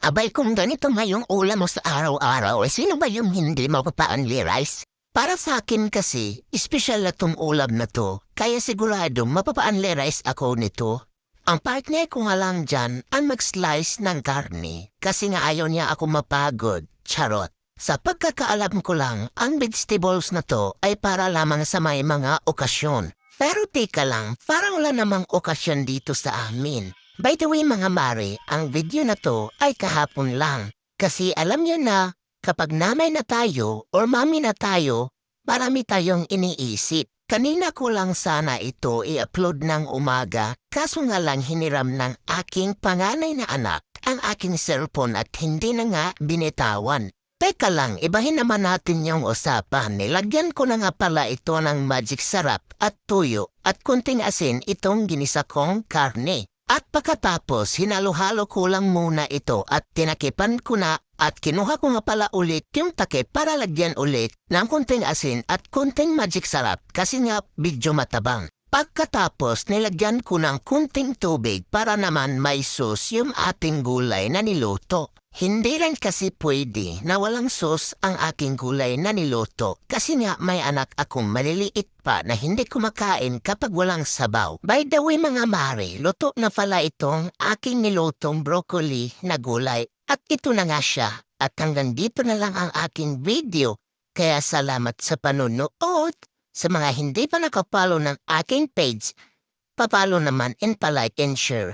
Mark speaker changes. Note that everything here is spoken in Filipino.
Speaker 1: Abay kung ganito nga yung ulam mo sa araw-araw, sino ba yung hindi mapapa-only rice? Para sa akin kasi, espesyal na tong ulam na to, kaya sigurado mapapa-only rice ako nito. Ang partner ko nga lang dyan ang mag-slice ng karne kasi nga ayaw niya ako mapagod. Charot. Sa pagkakaalam ko lang, ang vegetables na to ay para lamang sa may mga okasyon. Pero teka lang, parang wala namang okasyon dito sa amin. By the way mga mare, ang video na to ay kahapon lang. Kasi alam niyo na, kapag namay na tayo or mami na tayo, marami tayong iniisip. Kanina ko lang sana ito i-upload ng umaga, kaso nga lang hiniram ng aking panganay na anak ang aking cellphone at hindi na nga binitawan. Teka lang, ibahin naman natin yung usapan. Nilagyan ko na nga pala ito ng magic sarap at tuyo at kunting asin itong ginisa kong karne. At pagkatapos, hinalo-halo ko lang muna ito at tinakipan ko na at kinuha ko nga pala ulit yung takip para lagyan ulit ng kunting asin at kunting magic sarap kasi nga medyo matabang. Pagkatapos, nilagyan ko ng kunting tubig para naman may sauce yung ating gulay na niluto. Hindi rin kasi pwede na walang sauce ang aking gulay na niluto kasi nga may anak akong maliliit pa na hindi kumakain kapag walang sabaw. By the way mga mare, luto na pala itong aking nilutong broccoli na gulay at ito na nga siya. At hanggang dito na lang ang aking video. Kaya salamat sa panonood. Sa mga hindi pa nakapalo ng aking page, papalo naman and palike and share.